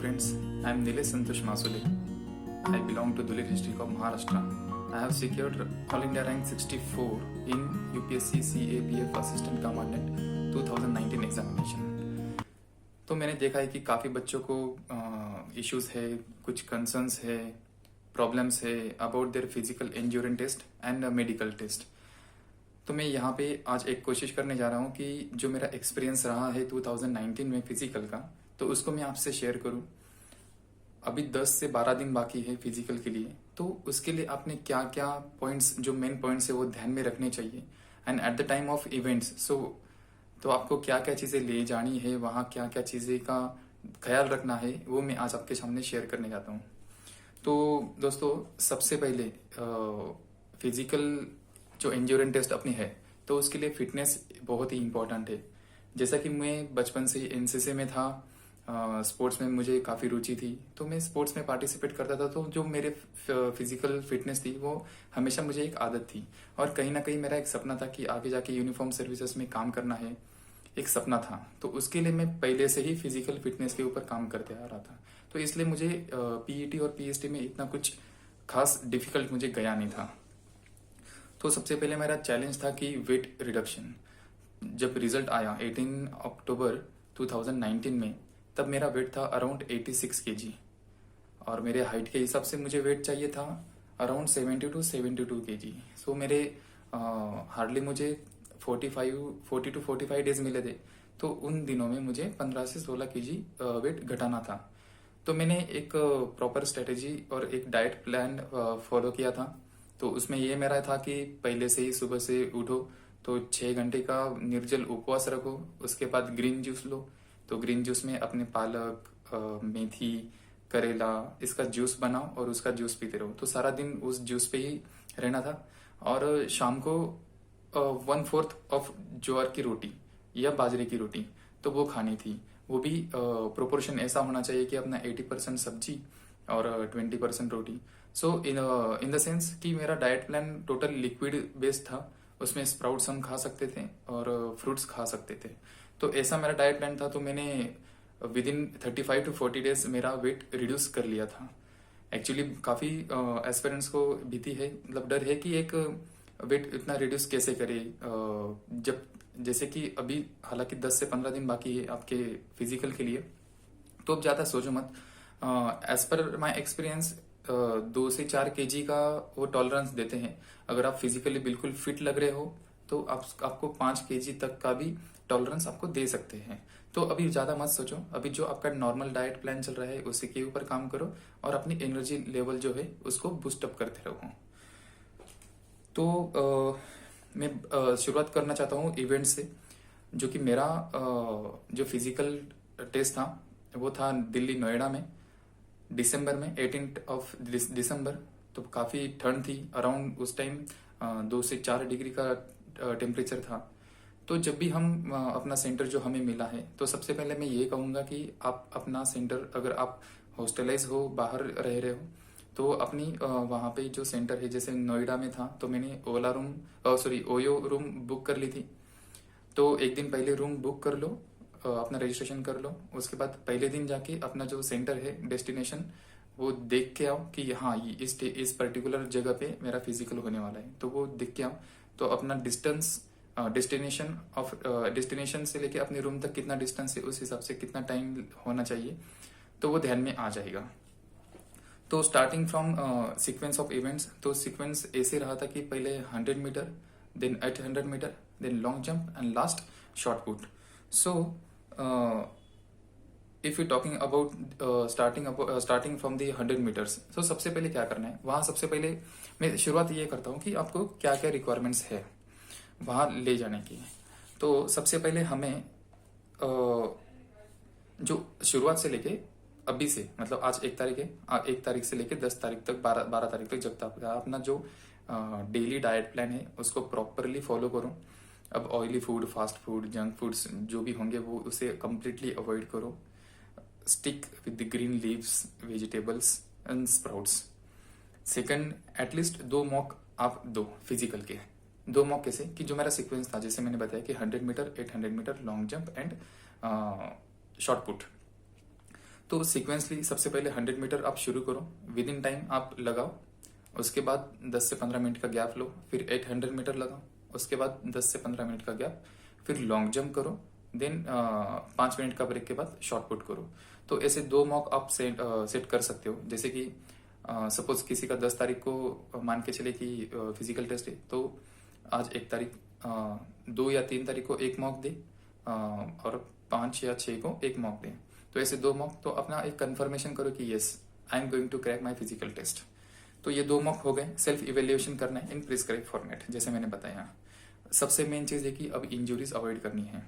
friends, I am Nilesh Santosh Masule. I belong to Dhule district of Maharashtra. I have secured All India rank 64 in UPSC CAPF Assistant Commandant 2019 examination. तो मैंने देखा है कि काफ़ी बच्चों को issues है, कुछ कंसर्न्स है, प्रॉब्लम्स है about their physical endurance test and medical test. तो मैं यहाँ पे आज एक कोशिश करने जा रहा हूँ कि जो मेरा एक्सपीरियंस रहा है 2019 में फिजिकल का, तो उसको मैं आपसे शेयर करूँ। अभी 10 से 12 दिन बाकी है फिजिकल के लिए, तो उसके लिए आपने क्या क्या पॉइंट्स, जो मेन पॉइंट्स है वो ध्यान में रखने चाहिए। And at the time of events तो आपको क्या क्या चीज़ें ले जानी है, वहाँ क्या क्या चीज़ें का ख्याल रखना है, वो मैं आज आपके सामने शेयर करने जाता हूँ। तो दोस्तों, सबसे पहले फिजिकल जो एंड्योरेंस टेस्ट अपनी है, तो उसके लिए फिटनेस बहुत ही इंपॉर्टेंट है। जैसा कि मैं बचपन से एनसीसी में था, स्पोर्ट्स में मुझे काफ़ी रुचि थी, तो मैं स्पोर्ट्स में पार्टिसिपेट करता था। तो जो मेरे फिजिकल फिटनेस थी वो हमेशा मुझे एक आदत थी, और कहीं ना कहीं मेरा एक सपना था कि आगे जाके यूनिफॉर्म सर्विसेज में काम करना है, एक सपना था। तो उसके लिए मैं पहले से ही फिजिकल फिटनेस के ऊपर काम करते आ रहा था। तो इसलिए मुझे पीईटी और पीएसटी में इतना कुछ खास डिफिकल्ट मुझे गया नहीं था। तो सबसे पहले मेरा चैलेंज था कि वेट रिडक्शन। जब रिजल्ट आया 18 अक्टूबर 2019 में, तब मेरा वेट था अराउंड 86 केजी, और मेरे हाइट के हिसाब से मुझे वेट चाहिए था अराउंड 70 टू 72 केजी। सो मेरे हार्डली मुझे 40 टू 45 डेज मिले थे। तो उन दिनों में मुझे 15 से 16 केजी वेट घटाना था। तो मैंने एक प्रॉपर स्ट्रेटेजी और एक डाइट प्लान फॉलो किया था। तो उसमें ये मेरा था कि पहले से ही सुबह से उठो तो 6 घंटे का निर्जल उपवास रखो, उसके बाद ग्रीन जूस लो। तो ग्रीन जूस में अपने पालक, मेथी, करेला, इसका जूस बनाओ और उसका जूस पीते रहो। तो सारा दिन उस जूस पे ही रहना था। और शाम को 1/4 ऑफ ज्वार की रोटी या बाजरे की रोटी तो वो खानी थी। वो भी प्रोपोर्शन ऐसा होना चाहिए कि अपना 80% सब्जी और 20% रोटी। सो इन द सेंस कि मेरा diet plan total liquid based था। उसमें स्प्राउट्स हम खा सकते थे और फ्रूट्स खा सकते थे। तो ऐसा मेरा डाइट प्लान था। तो मैंने विद इन 35 टू 40 डेज मेरा वेट रिड्यूस कर लिया था। एक्चुअली काफ़ी एस्पिरेंट्स को भीति है, मतलब डर है कि एक वेट इतना रिड्यूस कैसे करे, जब जैसे कि अभी हालांकि 10 से 15 दिन बाकी है आपके फिजिकल के लिए। तो अब ज़्यादा सोचो मत। एज पर माई एक्सपीरियंस 2 से 4 केजी का वो टॉलरेंस देते हैं। अगर आप फिजिकली बिल्कुल फिट लग रहे हो तो आपको 5 केजी तक का भी टॉलरेंस आपको दे सकते हैं। तो अभी ज़्यादा मत सोचो। अभी जो आपका नॉर्मल डाइट प्लान चल रहा है उसी के ऊपर काम करो, और अपनी एनर्जी लेवल जो है उसको बूस्ट अप करते रहो। तो मैं शुरुआत करना चाहता हूँ इवेंट से। जो कि मेरा जो फिजिकल टेस्ट था वो था दिल्ली नोएडा में, दिसंबर में, 18 ऑफ दिसंबर। तो काफ़ी ठंड थी अराउंड उस टाइम, 2 से 4 डिग्री का टेम्परेचर था। तो जब भी हम अपना सेंटर जो हमें मिला है, तो सबसे पहले मैं ये कहूँगा कि आप अपना सेंटर, अगर आप हॉस्टलाइज हो, बाहर रह रहे हो, तो अपनी वहाँ पे जो सेंटर है, जैसे नोएडा में था तो मैंने ओयो रूम बुक कर ली थी। तो एक दिन पहले रूम बुक कर लो, अपना रजिस्ट्रेशन कर लो। उसके बाद पहले दिन जाके अपना जो सेंटर है, डेस्टिनेशन, वो देख के आओ कि हाँ इस पर्टिकुलर जगह पे मेरा फिजिकल होने वाला है। तो वो देख के आओ। तो अपना डिस्टेंस, डेस्टिनेशन से लेके अपने रूम तक कितना डिस्टेंस है, उस हिसाब से कितना टाइम होना चाहिए, तो वो ध्यान में आ जाएगा। तो starting from sequence of events, तो सीक्वेंस ऐसे रहा था कि पहले 100 metre, then 800 metre, then long jump and last shot put. So if you talking about starting from the 100 metres, तो सबसे पहले क्या करना है, वहां सबसे पहले मैं शुरुआत ये करता हूँ कि आपको क्या क्या रिक्वायरमेंट्स है वहां ले जाने की। तो सबसे पहले हमें जो शुरुआत से लेके अभी से, मतलब आज 1 तारीख है, 1 तारीख से लेके 10 तारीख तक, 12 तारीख तक, जब तक अपना जो डेली डाइट प्लान है उसको प्रॉपरली फॉलो करो। अब oily food, fast food, junk foods जो भी होंगे वो उसे कम्प्लीटली अवॉइड करो। Stick with the green leaves, vegetables and sprouts. Second, at least 2 mock आप दो फिजिकल के। 2 मॉक कैसे, कि जो मेरा सीक्वेंस था, जैसे मैंने बताया कि 100 metre, 800 metre, long jump and shot put. तो सिक्वेंसली सबसे पहले 100 मीटर आप शुरू करो, विद इन टाइम आप लगाओ, उसके बाद 10 से 15 मिनट का गैप लो, फिर 800 मीटर लगाओ, उसके बाद 10 से 15 मिनट का गैप, फिर लॉन्ग जंप करो, देन 5 मिनट का ब्रेक के बाद शॉर्ट पुट करो। तो ऐसे 2 मॉक आप सेट कर सकते हो। जैसे कि सपोज किसी का 10 तारीख को मान के चले कि फिजिकल टेस्ट है, तो आज 1 तारीख 2 या 3 तारीख को एक मॉक दे, और 5 या 6 को एक मॉक दे। तो ऐसे 2 मॉक, तो अपना एक कंफर्मेशन करो कि yes I am going to crack my physical test. तो ये 2 मॉक हो गए। सेल्फ इवेल्युएशन करना है इन प्रिस्क्राइब फॉर्मेट, जैसे मैंने बताया। सबसे मेन चीज है कि अब इंजुरीज अवॉइड करनी है।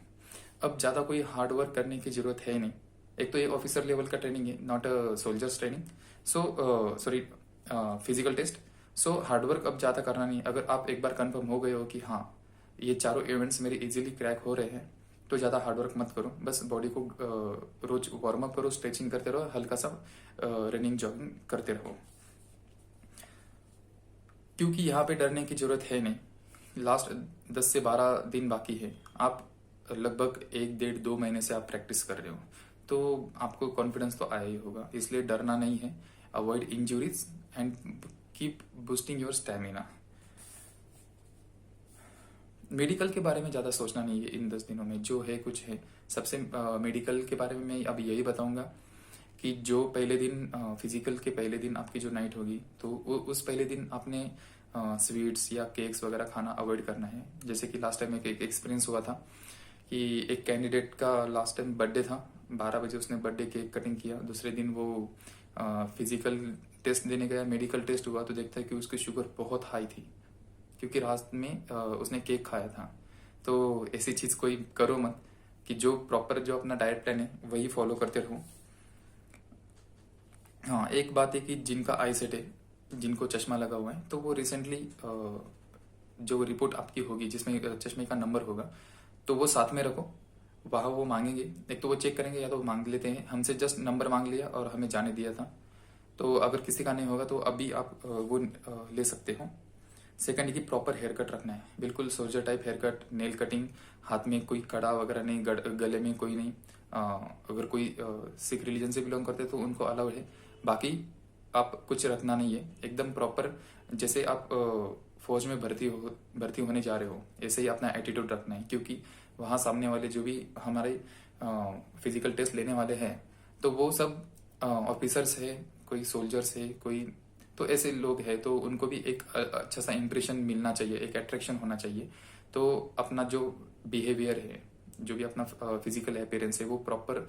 अब ज्यादा कोई हार्ड वर्क करने की जरूरत है नहीं। एक तो ये ऑफिसर लेवल का ट्रेनिंग है, not a soldiers training, so sorry physical test. So hard work अब ज्यादा करना नहीं। अगर आप एक बार कंफर्म हो गए हो कि हाँ ये चारों इवेंट्स मेरे इजीली क्रैक हो रहे हैं, तो ज्यादा हार्डवर्क मत करो। बस बॉडी को रोज वार्म अप करो, स्ट्रेचिंग करते रहो, हल्का सा रनिंग जॉगिंग करते रहो, क्योंकि यहाँ पे डरने की जरूरत है नहीं। लास्ट 10 से 12 दिन बाकी है। आप लगभग 1-1.5-2 महीने से आप प्रैक्टिस कर रहे हो, तो आपको कॉन्फिडेंस तो आया ही होगा। इसलिए डरना नहीं है। Avoid injuries and keep boosting your stamina. Medical के बारे में ज्यादा सोचना नहीं है इन 10 दिनों में, जो है कुछ है। सबसे मेडिकल के बारे में मैं अब यही बताऊंगा कि जो पहले दिन फिजिकल के पहले दिन आपकी जो नाइट होगी, तो उस पहले दिन आपने स्वीट्स या केक्स वगैरह खाना अवॉइड करना है। जैसे कि लास्ट टाइम एक एक्सपीरियंस हुआ था कि एक कैंडिडेट का लास्ट टाइम बर्थडे था, 12 बजे उसने बर्थडे केक कटिंग किया। दूसरे दिन वो फिजिकल टेस्ट देने गया, मेडिकल टेस्ट हुआ तो देखता है कि उसकी शुगर बहुत हाई थी, क्योंकि रात में उसने केक खाया था। तो ऐसी चीज कोई करो मत, कि जो प्रॉपर जो अपना डाइट प्लान है वही फॉलो करते रहो। हाँ, एक बात है कि जिनका आई सेट है, जिनको चश्मा लगा हुआ है, तो वो रिसेंटली जो रिपोर्ट आपकी होगी जिसमें चश्मे का नंबर होगा, तो वो साथ में रखो। वहां वो मांगेंगे, एक तो वो चेक करेंगे या तो वो मांग लेते हैं। हमसे जस्ट नंबर मांग लिया और हमें जाने दिया था। तो अगर किसी का नहीं होगा तो अभी आप वो ले सकते हो। सेकंड है कि प्रॉपर हेयर कट रखना है, बिल्कुल soldier type hair cut, nail cutting, हाथ में कोई कड़ा वगैरह नहीं, गले में कोई नहीं। अगर कोई सिख रिलीजन से बिलोंग करते तो उनको अलाउ है, बाकी आप कुछ रखना नहीं है। एकदम प्रॉपर, जैसे आप फौज में भर्ती होने जा रहे हो, ऐसे ही अपना एटीट्यूड रखना है। क्योंकि वहां सामने वाले जो भी हमारे फिजिकल टेस्ट लेने वाले हैं, तो वो सब ऑफिसर्स है, कोई सोल्जर्स है, कोई तो ऐसे लोग हैं, तो उनको भी एक अच्छा सा इंप्रेशन मिलना चाहिए, एक अट्रैक्शन होना चाहिए। तो अपना जो बिहेवियर है, जो भी अपना फिजिकल अपीयरेंस है, वो प्रॉपर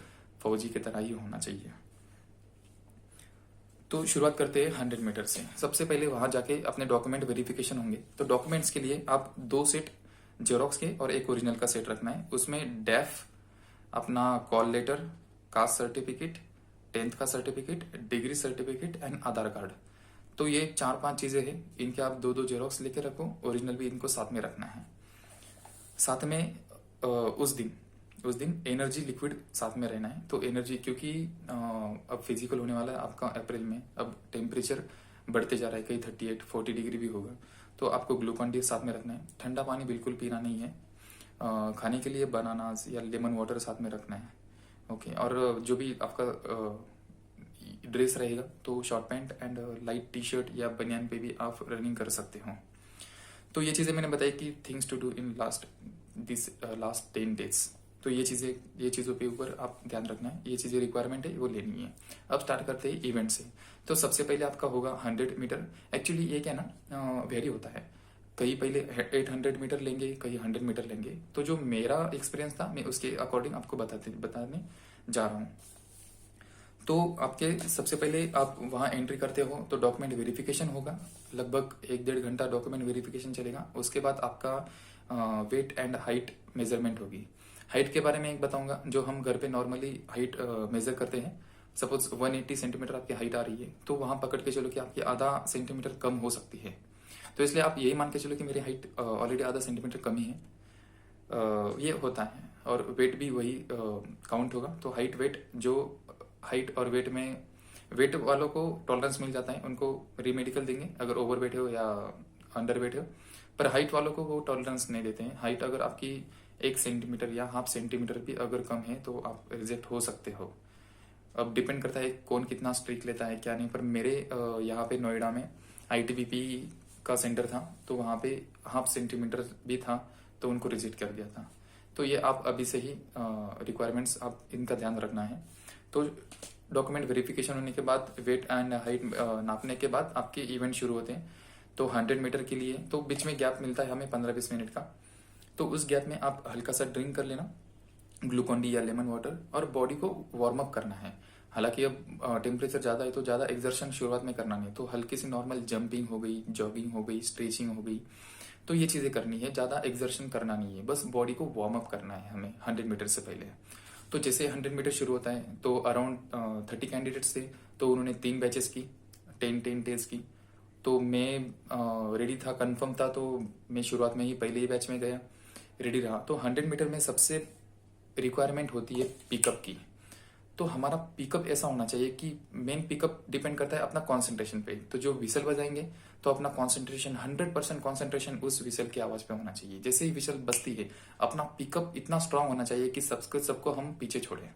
फौजी की तरह ही होना चाहिए। तो शुरुआत करते हैं 100 मीटर से। सबसे पहले वहां जाके अपने डॉक्यूमेंट वेरिफिकेशन होंगे। तो डॉक्यूमेंट्स के लिए आप 2 सेट जेरोक्स के और एक ओरिजिनल का सेट रखना है। उसमें डेफ, अपना call letter, caste certificate, 10th का certificate, degree certificate and Aadhaar card. तो ये 4-5 चीजें हैं, इनके आप 2-2 जेरोक्स लेके रखो, ओरिजिनल भी इनको साथ में रखना है। साथ में उस दिन एनर्जी लिक्विड साथ में रहना है। तो एनर्जी, क्योंकि अब फिजिकल होने वाला है आपका अप्रैल में, अब टेम्परेचर बढ़ते जा रहा है, कहीं 38-40 डिग्री भी होगा, तो आपको ग्लूकॉन डी साथ में रखना है। ठंडा पानी बिल्कुल पीना नहीं है। खाने के लिए बनानास या लेमन वाटर साथ में रखना है। ओके, और जो भी आपका ड्रेस रहेगा, तो short pant and light T shirt या बनियान पे भी आप रनिंग कर सकते हो। तो ये चीजें मैंने बताई कि things to do in last 10 days. तो ये चीजों पे ऊपर आप ध्यान रखना है, ये चीजें रिक्वायरमेंट है वो लेनी है। अब स्टार्ट करते हैं इवेंट से। तो सबसे पहले आपका होगा 100 मीटर। एक्चुअली ये क्या ना, वेरी होता है, कहीं पहले 800 मीटर लेंगे, कहीं 100 मीटर लेंगे। तो जो मेरा एक्सपीरियंस था, मैं उसके अकॉर्डिंग आपको बताने जा रहा हूँ। तो आपके सबसे पहले आप वहां एंट्री करते हो तो डॉक्यूमेंट वेरिफिकेशन होगा, लगभग 1-1.5 घंटा डॉक्यूमेंट वेरिफिकेशन चलेगा। उसके बाद आपका वेट एंड हाइट मेजरमेंट होगी। हाइट के बारे में एक बताऊंगा, जो हम घर पे नॉर्मली हाइट मेजर करते हैं। सपोज 180 सेंटीमीटर आपकी हाइट आ रही है, तो वहां पकड़ के चलो कि आपकी आधा सेंटीमीटर कम हो सकती है। तो इसलिए आप यही मान के चलो कि मेरी हाइट ऑलरेडी आधा सेंटीमीटर कम ही है। ये होता है, और वेट भी वही काउंट होगा। तो हाइट और वेट में, वेट वालों को टॉलरेंस मिल जाता है, उनको रीमेडिकल देंगे अगर ओवर वेट हो या अंडर वेट हो। पर हाइट वालों को वो टॉलरेंस नहीं देते हैं। हाइट अगर आपकी 1 सेंटीमीटर या ½ सेंटीमीटर भी अगर कम है तो आप रिजेक्ट हो सकते हो। अब डिपेंड करता है कौन कितना स्ट्रिक लेता है क्या नहीं, पर मेरे यहाँ पे नोएडा में ITBP का सेंटर था, तो वहाँ पे 1/2 सेंटीमीटर भी था तो उनको रिजेक्ट कर दिया था। तो ये आप अभी से ही रिक्वायरमेंट्स आप इनका ध्यान रखना है। तो डॉक्यूमेंट वेरिफिकेशन होने के बाद वेट एंड हाइट नापने के बाद आपके इवेंट शुरू होते हैं। तो 100 मीटर के लिए तो बीच में गैप मिलता है हमें 15-20 मिनट का, तो उस गैप में आप हल्का सा ड्रिंक कर लेना, ग्लूकॉन डी या लेमन वाटर, और बॉडी को वार्म अप करना है। हालांकि अब टेम्परेचर ज़्यादा है तो ज़्यादा एक्सर्शन शुरुआत में करना नहीं, तो हल्की सी नॉर्मल जंपिंग हो गई, जॉगिंग हो गई, स्ट्रेचिंग हो गई, तो ये चीज़ें करनी है। ज़्यादा एक्सर्शन करना नहीं है, बस बॉडी को वार्म अप करना है हमें 100 मीटर से पहले। तो जैसे 100 मीटर शुरू होता है तो अराउंड 30 कैंडिडेट्स थे, तो उन्होंने 3 बैचेस की 10-10 डेज की। तो मैं रेडी था, कंफर्म था, तो मैं शुरुआत में ही पहले ही बैच में गया, रेडी रहा। तो 100 मीटर में सबसे रिक्वायरमेंट होती है पिकअप की। तो हमारा पिकअप ऐसा होना चाहिए कि मेन पिकअप डिपेंड करता है अपना कंसंट्रेशन पे। तो जो विसल बजाएंगे तो अपना कंसंट्रेशन 100% कंसंट्रेशन उस विसल की आवाज पे होना चाहिए। जैसे ही विसल बजती है अपना पिकअप इतना स्ट्रांग होना चाहिए कि सबको हम पीछे छोड़े।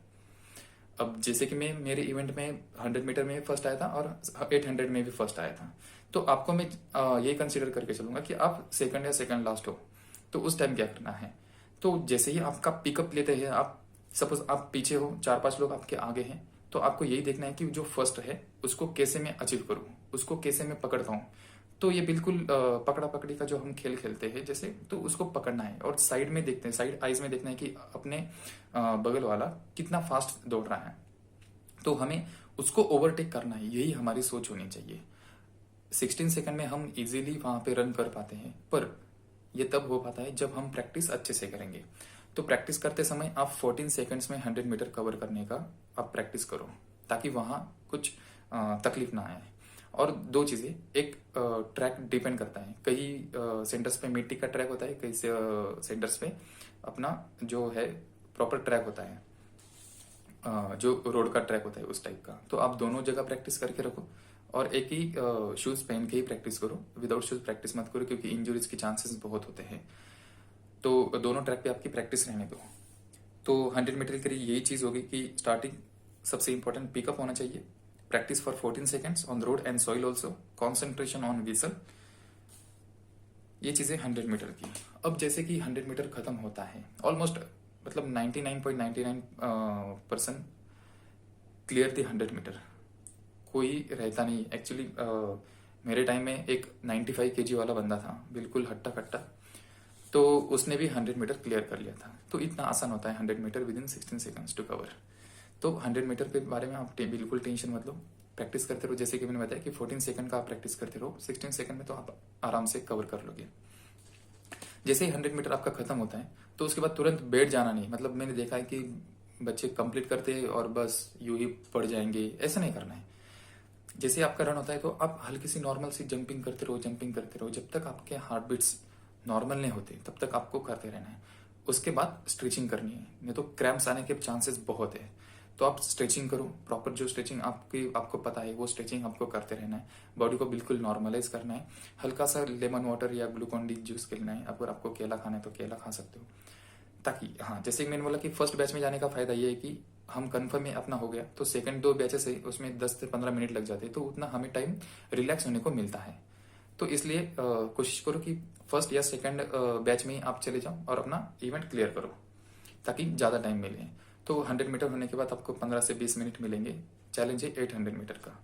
अब जैसे कि मैं मेरे इवेंट में 100 मीटर में फर्स्ट आया था और 800 में भी फर्स्ट आया था, तो आपको मैं ये कंसिडर करके चलूंगा कि आप सेकंड या सेकंड लास्ट हो, तो उस टाइम क्या करना है। तो जैसे ही आपका पिकअप लेते हैं, आप सपोज आप पीछे हो, 4-5 लोग आपके आगे हैं, तो आपको यही देखना है कि जो फर्स्ट है उसको कैसे मैं अचीव करूं, उसको कैसे मैं पकड़ता हूं। तो ये बिल्कुल पकड़ा पकड़ी का जो हम खेल खेलते हैं जैसे, तो उसको पकड़ना है और साइड में देखते हैं, साइड आइज में देखना है कि अपने बगल वाला कितना फास्ट दौड़ रहा है, तो हमें उसको ओवरटेक करना है। यही हमारी सोच होनी चाहिए। 16 सेकंड में हम इजीली वहां पे रन कर पाते हैं, पर यह तब हो पाता है जब हम प्रैक्टिस अच्छे से करेंगे। तो प्रैक्टिस करते समय आप 14 सेकंड्स में 100 मीटर कवर करने का आप प्रैक्टिस करो, ताकि वहां कुछ तकलीफ ना आए। और 2 चीजें, एक ट्रैक डिपेंड करता है, कई सेंटर्स पे मिट्टी का ट्रैक होता है, कई सेंटर्स पे अपना जो है प्रॉपर ट्रैक होता है, जो रोड का ट्रैक होता है उस टाइप का। तो आप दोनों जगह प्रैक्टिस करके रखो, और एक ही शूज पहन के ही प्रैक्टिस करो, विदाउट शूज प्रैक्टिस मत करो, क्योंकि इंजुरीज के चांसेस बहुत होते हैं। तो दोनों ट्रैक पे आपकी प्रैक्टिस रहने दो। तो 100 मीटर के लिए यही चीज होगी कि स्टार्टिंग सबसे इंपॉर्टेंट पिकअप होना चाहिए, practice for 14 seconds on road and soil also, concentration on whistle, ये चीजें 100 मीटर की। अब जैसे कि 100 मीटर खत्म होता है, ऑलमोस्ट मतलब 99.99% क्लियर थी 100 मीटर, कोई रहता नहीं एक्चुअली। मेरे टाइम में एक 95 kg वाला बंदा था, बिल्कुल हट्टा कट्टा, तो उसने भी 100 मीटर क्लियर कर लिया था। तो इतना आसान होता है 100 meter within 16 seconds to cover. तो 100 मीटर के बारे में आप बिल्कुल टेंशन मत लो, प्रैक्टिस करते रहो। जैसे कि मैंने बताया कि 14 सेकंड का आप प्रैक्टिस करते रहो, 16 सेकंड में तो आप आराम से कवर कर लोगे। जैसे ही 100 मीटर आपका खत्म होता है तो उसके बाद तुरंत बैठ जाना नहीं। मतलब मैंने देखा है कि बच्चे कंप्लीट करते हैं और बस यूं ही पड़ जाएंगे, ऐसा नहीं करना है। जैसे आपका रन होता है तो आप हल्की सी नॉर्मल सी जंपिंग करते रहो, जंपिंग करते रहो, जब तक आपके हार्ट बीट्स नॉर्मल नहीं होते तब तक आपको करते रहना है। उसके बाद स्ट्रेचिंग करनी है, नहीं तो क्रैम्प्स आने के चांसेस बहुत है। तो आप स्ट्रेचिंग करो, प्रॉपर जो स्ट्रेचिंग आपको पता है वो स्ट्रेचिंग आपको करते रहना है। बॉडी को बिल्कुल नॉर्मलाइज करना है। हल्का सा लेमन वाटर या ग्लूकॉन डी जूस लेना है। अगर आपको केला खाना है तो केला खा सकते हो, ताकि हाँ, जैसे मैंने बोला कि फर्स्ट बैच में जाने का फायदा ये है कि हम कंफर्म में अपना हो गया, तो सेकंड 2 बैचेस है उसमें 10 से 15 मिनट लग जाते हैं, तो उतना हमें टाइम रिलैक्स होने को मिलता है। तो इसलिए कोशिश करो कि फर्स्ट या सेकंड बैच में आप चले जाओ और अपना इवेंट क्लियर करो, ताकि ज्यादा टाइम मिले। तो 100 मीटर होने के बाद आपको 15 से 20 मिनट मिलेंगे। चैलेंज है 800 मीटर का।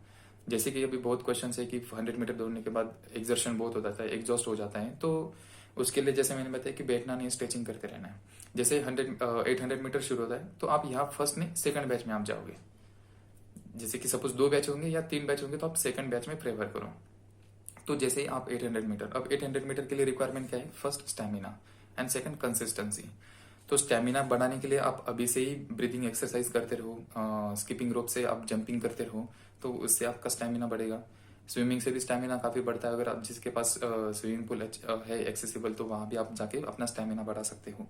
जैसे कि अभी बहुत क्वेश्चन है कि 100 मीटर दौड़ने के बाद एक्सर्शन बहुत हो जाता है, एग्जॉस्ट हो जाता है, तो उसके लिए जैसे मैंने बताया कि बैठना नहीं, स्ट्रेचिंग करते रहना है। जैसे 800 मीटर शुरू होता है तो आप यहाँ फर्स्ट में सेकंड बैच में आप जाओगे। जैसे कि सपोज 2 बैच होंगे या 3 बैच होंगे तो आप सेकंड बैच में प्रेफर करो। तो जैसे ही आप 800 मीटर, अब 800 मीटर के लिए रिक्वायरमेंट क्या है, first stamina and second consistency. तो स्टैमिना बढ़ाने के लिए आप अभी से ही ब्रीदिंग एक्सरसाइज करते रहो, स्किपिंग रोप से आप जंपिंग करते रहो, तो उससे आपका स्टैमिना बढ़ेगा। स्विमिंग से भी स्टैमिना काफी बढ़ता है। अगर आप जिसके पास स्विमिंग पूल है एक्सेसिबल, तो वहां भी आप जाके अपना स्टैमिना बढ़ा सकते हो।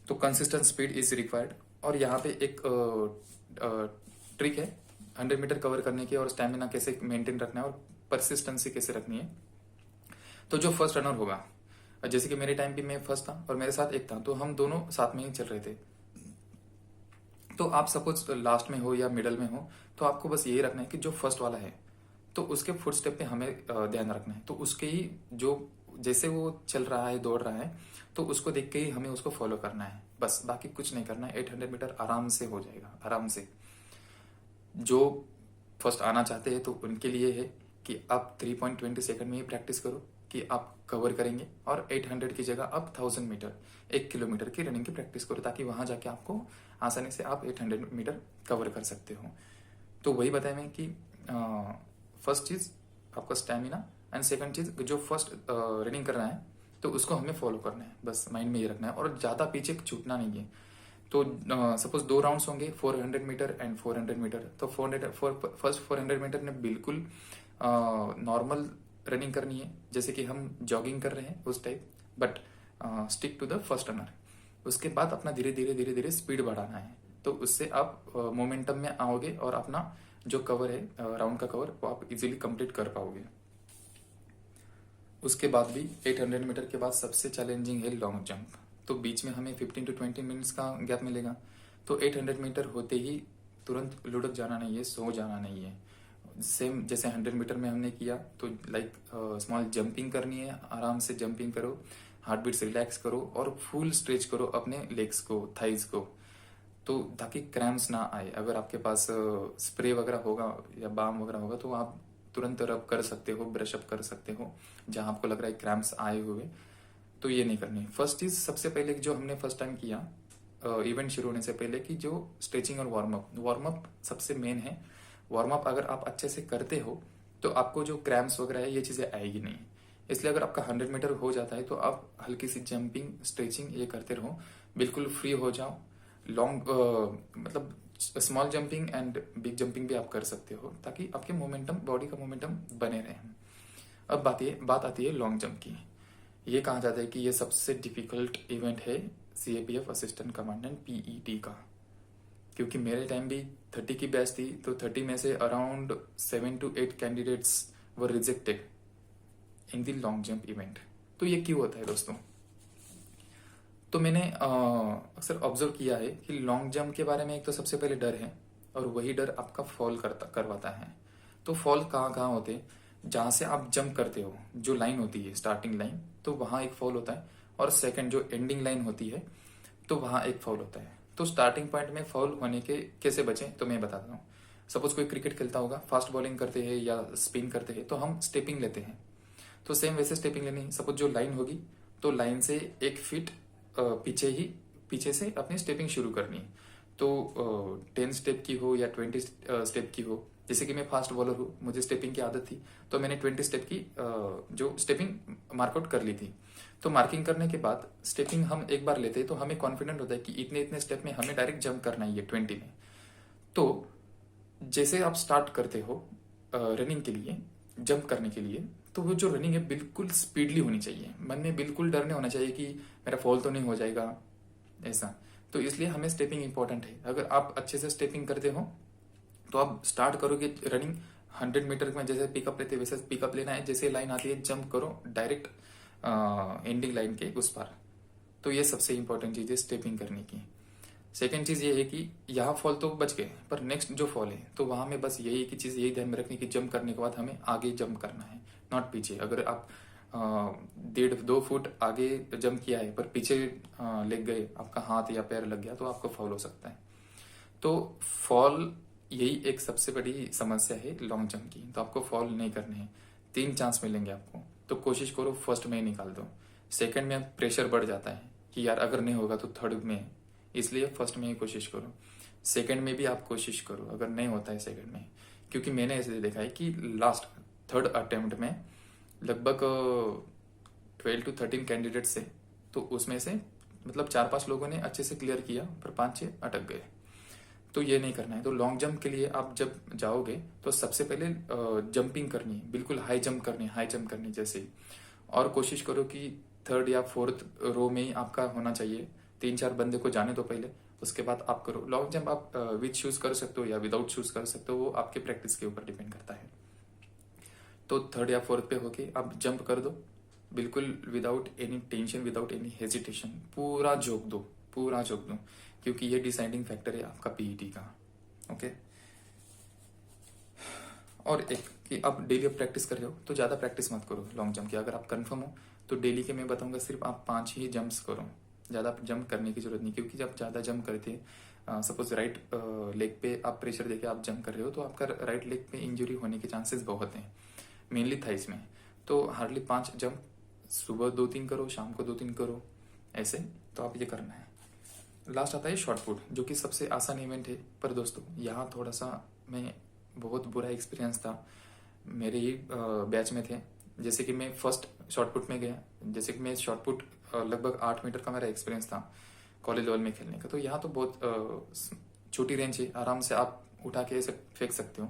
तो कंसिस्टेंट स्पीड इज रिक्वायर्ड। और यहाँ पे एक ट्रिक है 100 मीटर कवर करने की, और स्टैमिना कैसे मेंटेन रखना है और परसिस्टेंसी कैसे रखनी है। तो जो फर्स्ट रनर होगा, जैसे कि मेरे टाइम पे मैं फर्स्ट था और मेरे साथ एक था, तो हम दोनों साथ में ही चल रहे थे। तो आप सपोज लास्ट में हो या मिडल में हो, तो आपको बस यही रखना है कि जो फर्स्ट वाला है तो उसके फुट स्टेप पे हमें ध्यान रखना है। तो उसके ही जो जैसे वो चल रहा है, दौड़ रहा है, तो उसको देख के ही हमें उसको फॉलो करना है, बस बाकी कुछ नहीं करना है। 800 मीटर आराम से हो जाएगा, आराम से। जो फर्स्ट आना चाहते हैं तो उनके लिए है कि आप 3.20 सेकंड में ही प्रैक्टिस करो कि आप कवर करेंगे, और 800 की जगह आप 1000 मीटर, 1 किलोमीटर की रनिंग की प्रैक्टिस करो, ताकि वहां जाके आपको आसानी से आप 800 मीटर कवर कर सकते हो। तो वही बताया मैं कि फर्स्ट चीज आपका स्टेमिना, एंड सेकंड चीज जो फर्स्ट रनिंग करना है तो उसको हमें फॉलो करना है, बस माइंड में ये रखना है, और ज्यादा पीछे छूटना नहीं है। तो सपोज 2 राउंड्स होंगे, 400 मीटर एंड 400 मीटर, तो फर्स्ट 400 मीटर ने बिल्कुल नॉर्मल रनिंग करनी है, जैसे कि हम जॉगिंग कर रहे हैं उस type, but stick to the first runner. उसके बाद अपना धीरे धीरे धीरे धीरे स्पीड बढ़ाना है, तो उससे आप मोमेंटम में आओगे और अपना जो कवर है, राउंड का कवर, वो आप इजीली कंप्लीट कर पाओगे। उसके बाद भी 800 मीटर के बाद सबसे चैलेंजिंग है लॉन्ग जंप। तो बीच में हमें 15 to 20 मिनट्स का गैप मिलेगा। तो 800 मीटर होते ही तुरंत लुढ़क जाना नहीं है, सो जाना नहीं है। सेम जैसे 100 मीटर में हमने किया, तो लाइक स्मॉल जंपिंग करनी है, आराम से जंपिंग करो, हार्ट बीट्स रिलैक्स करो और फुल स्ट्रेच करो अपने लेग्स को, थाइज को, तो ताकि क्रैम्प्स ना आए। अगर आपके पास स्प्रे वगैरह होगा या बाम वगैरह होगा तो आप तुरंत रब कर सकते हो, ब्रश अप कर सकते हो जहां आपको लग रहा है क्रैम्प्स आए हुए। तो ये नहीं करनी। फर्स्ट चीज सबसे पहले जो हमने फर्स्ट टाइम किया इवेंट शुरू होने से पहले, कि जो स्ट्रेचिंग और वार्म अप सबसे मेन है। वार्म अप अगर आप अच्छे से करते हो तो आपको जो क्रैम्प्स वगैरह है ये चीजें आएगी नहीं। इसलिए अगर आपका 100 मीटर हो जाता है तो आप हल्की सी जंपिंग, स्ट्रेचिंग ये करते रहो, बिल्कुल फ्री हो जाओ। लॉन्ग मतलब small jumping and big jumping भी आप कर सकते हो, ताकि आपके मोमेंटम, बॉडी का मोमेंटम बने रहे। अब बात आती है लॉन्ग जंप की। ये कहा जाता है कि ये सबसे डिफिकल्ट इवेंट है सीएपीएफ असिस्टेंट कमांडेंट पीईटी का, क्योंकि मेरे टाइम भी 30 की बैच थी, तो 30 में से around 7 to 8 candidates were rejected in the long jump event. तो ये क्यों होता है दोस्तों? तो मैंने अक्सर ऑब्जर्व किया है कि लॉन्ग जंप के बारे में एक तो सबसे पहले डर है, और वही डर आपका फॉल करवाता है। तो फॉल कहाँ कहाँ होते हैं? जहां से आप जंप करते हो, जो लाइन होती है स्टार्टिंग लाइन, तो वहां एक फॉल होता है, और सेकंड जो एंडिंग लाइन होती है तो वहां एक फॉल होता है। तो स्टार्टिंग पॉइंट में फॉल होने के कैसे बचें, तो मैं बताता हूँ। सपोज कोई क्रिकेट खेलता होगा, फास्ट बॉलिंग करते हैं या स्पिन करते हैं, तो हम स्टेपिंग लेते हैं। तो सेम वैसे स्टेपिंग लेनी। सपोज जो लाइन होगी तो लाइन से 1 फीट पीछे से अपनी स्टेपिंग शुरू करनी। तो 10 स्टेप की हो या 20 स्टेप की हो, जैसे कि मैं फास्ट बॉलर हूँ, मुझे स्टेपिंग की आदत थी, तो मैंने 20 स्टेप की जो स्टेपिंग मार्कआउट कर ली थी। तो मार्किंग करने के बाद स्टेपिंग हम एक बार लेते हैं तो हमें कॉन्फिडेंट होता है कि इतने इतने स्टेप में हमें डायरेक्ट जंप करना ही है 20 में। तो जैसे आप स्टार्ट करते हो रनिंग के लिए, जंप करने के लिए, तो वो जो रनिंग है बिल्कुल स्पीडली होनी चाहिए। मन में बिल्कुल डर नहीं होना चाहिए कि मेरा फॉल तो नहीं हो जाएगा, ऐसा। तो इसलिए हमें स्टेपिंग इंपॉर्टेंट है। अगर आप अच्छे से स्टेपिंग करते हो तो आप स्टार्ट करोगे रनिंग 100 मीटर में, जैसे पिकअप लेते वैसे पिकअप लेना है, जैसे लाइन आती है जंप करो डायरेक्ट एंडिंग लाइन के उस पार। तो ये सबसे इंपॉर्टेंट चीज है स्टेपिंग करने की। सेकेंड चीज ये है कि यहाँ फॉल तो बच गए, पर नेक्स्ट जो फॉल है तो वहां में बस यही की चीज यही ध्यान में रखनी कि जंप करने के बाद हमें आगे जंप करना है, नॉट पीछे। अगर आप 1.5-2 फुट आगे जंप किया है पर पीछे लग गए, आपका हाथ या पैर लग गया, तो आपको फॉल हो सकता है। तो फॉल यही एक सबसे बड़ी समस्या है लॉन्ग जंप की। तो आपको फॉल नहीं करने हैं। 3 चांस मिलेंगे आपको, तो कोशिश करो फर्स्ट में ही निकाल दो। सेकंड में प्रेशर बढ़ जाता है कि यार अगर नहीं होगा तो थर्ड में, इसलिए फर्स्ट में ही कोशिश करो। सेकंड में भी आप कोशिश करो, अगर नहीं होता है सेकंड में, क्योंकि मैंने ऐसे देखा है कि लास्ट 3rd अटेम्प्ट में लगभग 12 to 13 कैंडिडेट्स थे, तो उसमें से मतलब 4-5 लोगों ने अच्छे से क्लियर किया, पर 5-6 अटक गए। तो ये नहीं करना है। तो लॉन्ग जंप के लिए आप जब जाओगे तो सबसे पहले जंपिंग करनी, बिल्कुल हाई जंप करनी जैसे। और कोशिश करो कि 3rd या 4th रो में ही आपका होना चाहिए। 3-4 बंदे को जाने दो पहले, उसके बाद आप करो। लॉन्ग जंप आप विद शूज कर सकते हो या विदाउट शूज कर सकते हो, वो आपके प्रैक्टिस के ऊपर डिपेंड करता है। तो 3rd या 4th पे होके आप जंप कर दो, बिल्कुल without any tension, without any hesitation, पूरा झोंक दो, पूरा झोंक दूं, क्योंकि ये डिसाइडिंग फैक्टर है आपका पीईटी का। ओके, और एक कि आप डेली आप प्रैक्टिस कर रहे हो तो ज़्यादा प्रैक्टिस मत करो लॉन्ग जंप की। अगर आप कंफर्म हो तो डेली के मैं बताऊंगा सिर्फ आप 5 ही जंप्स करो, ज़्यादा जंप करने की जरूरत नहीं, क्योंकि जब ज़्यादा जंप करते सपोज राइट लेग पे आप प्रेशर देके आप जंप कर रहे हो तो आपका राइट लेग पे इंजरी होने के चांसेस बहुत हैं, मेनली थाइस में। तो हार्डली 5 जंप, सुबह 2-3 करो, शाम को 2-3 करो, ऐसे तो आप ये करना है। लास्ट आता है शॉर्ट पुट, जो कि सबसे आसान इवेंट है। पर दोस्तों यहाँ थोड़ा सा मैं बहुत बुरा एक्सपीरियंस था, मेरे ही बैच में थे। जैसे कि मैं फर्स्ट शॉर्ट पुट में गया, जैसे कि मैं शॉर्ट पुट लगभग 8 मीटर का मेरा एक्सपीरियंस था कॉलेज लेवल में खेलने का। तो यहाँ तो बहुत छोटी रेंज है, आराम से आप उठा के ऐसे फेंक सकते हो।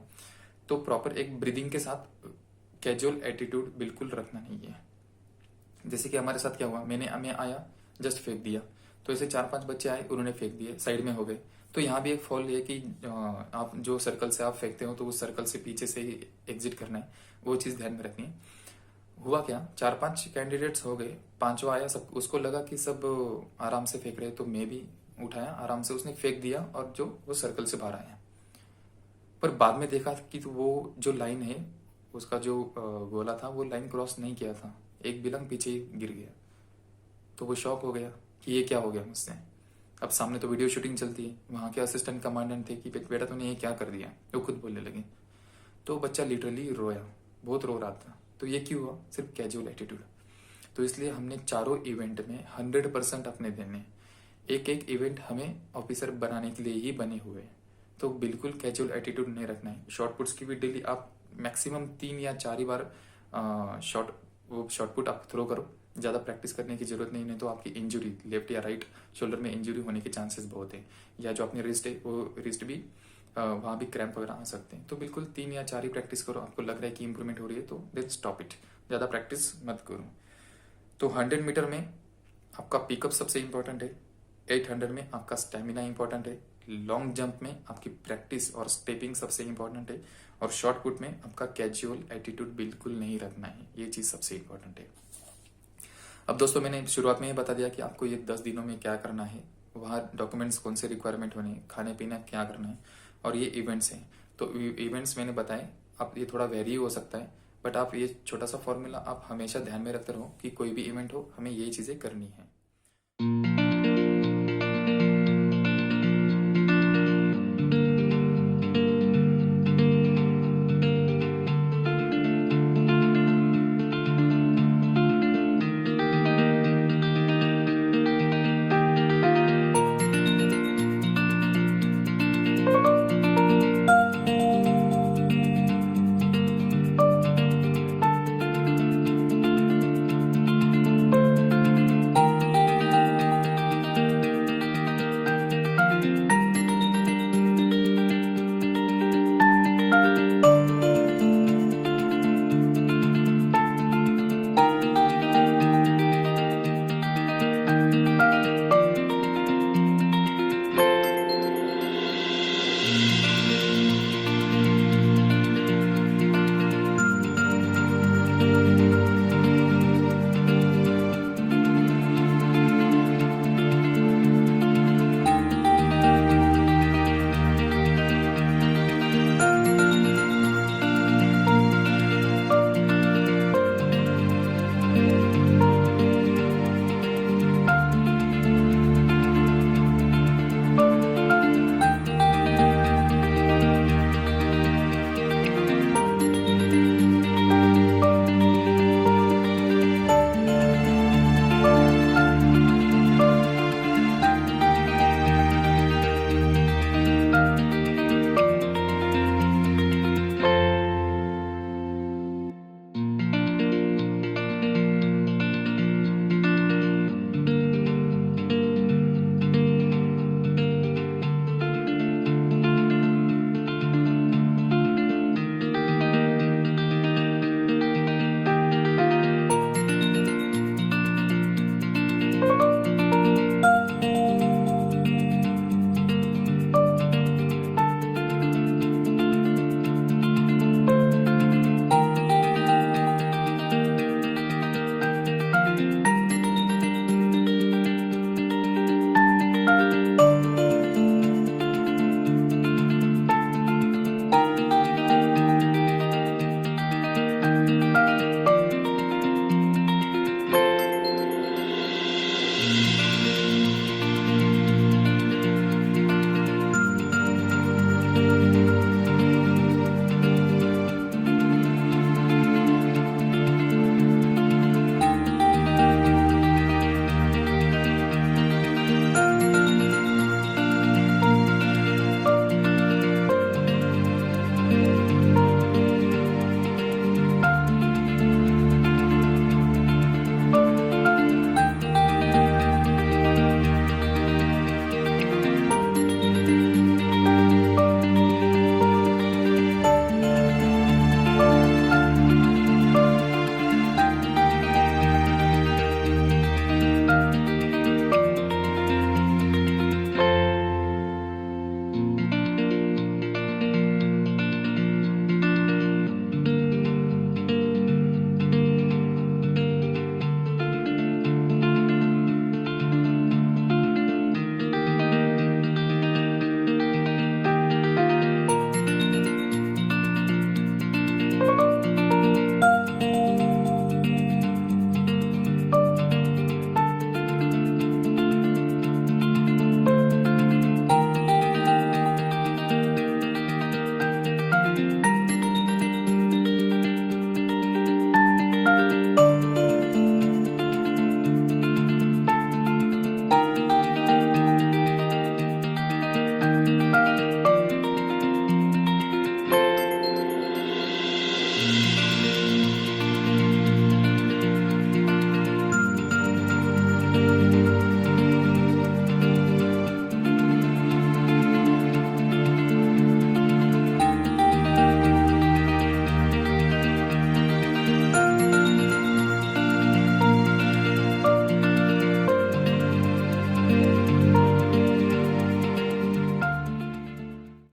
तो प्रॉपर एक ब्रीदिंग के साथ कैजुअल एटीट्यूड बिल्कुल रखना नहीं है। जैसे कि हमारे साथ क्या हुआ, मैं आया, जस्ट फेंक दिया, तो ऐसे 4-5 बच्चे आए, उन्होंने फेंक दिए, साइड में हो गए। तो यहाँ भी एक फॉल है कि आप जो सर्कल से आप फेंकते हो तो उस सर्कल से पीछे से ही एग्जिट करना है, वो चीज़ ध्यान में रखनी है। हुआ क्या, 4-5 कैंडिडेट्स हो गए, पांचवा आया, सब उसको लगा कि सब आराम से फेंक रहे, तो मैं भी उठाया आराम से, उसने फेंक दिया और जो वो सर्कल से बाहर आया। पर बाद में देखा कि तो वो जो लाइन है उसका जो गोला था वो लाइन क्रॉस नहीं किया था, एक बिलंग पीछे ही गिर गया। तो वो शॉक हो गया कि ये क्या हो गया मुझसे। अब सामने तो वीडियो शूटिंग चलती है, वहाँ के असिस्टेंट कमांडेंट थे कि बेटा तूने ये क्या कर दिया, वो खुद बोलने लगे। तो बच्चा लिटरली रोया, बहुत रो रहा था। तो ये क्यों हुआ, सिर्फ कैजुअल एटीट्यूड। तो इसलिए हमने चारों इवेंट में 100% अपने देने, एक एक इवेंट हमें ऑफिसर बनाने के लिए ही बने हुए हैं। तो बिल्कुल कैजुअल एटीट्यूड नहीं रखना है। शॉर्ट पुट्स की भी डेली आप मैक्सिमम 3 या 4 ही बार शॉर्ट पुट आप थ्रो करो, ज़्यादा प्रैक्टिस करने की जरूरत नहीं तो आपकी इंजरी लेफ्ट या राइट शोल्डर में इंजरी होने के चांसेस बहुत है, या जो अपनी रिस्ट है वो रिस्ट भी वहाँ भी क्रैम्प वगैरह आ सकते हैं। तो बिल्कुल 3 या 4 ही प्रैक्टिस करो, आपको लग रहा है कि इंप्रूवमेंट हो रही है तो देन स्टॉप इट, ज़्यादा प्रैक्टिस मत करो। तो 100 मीटर में आपका पिकअप सबसे इंपॉर्टेंट है, 800 में आपका स्टेमिना इंपॉर्टेंट है, लॉन्ग जंप में आपकी प्रैक्टिस और स्टेपिंग सबसे इंपॉर्टेंट है, और शॉर्ट पुट में आपका कैजुअल एटीट्यूड बिल्कुल नहीं रखना है, ये चीज़ सबसे इंपॉर्टेंट है। अब दोस्तों मैंने शुरुआत में ही बता दिया कि आपको ये 10 दिनों में क्या करना है, वहाँ डॉक्यूमेंट्स कौन से रिक्वायरमेंट होने, खाने पीना क्या करना है, और ये इवेंट्स हैं। तो इवेंट्स मैंने बताए, आप ये थोड़ा वेरी हो सकता है, बट आप ये छोटा सा फॉर्मूला आप हमेशा ध्यान में रखते रहो कि कोई भी इवेंट हो हमें ये चीज़ें करनी है।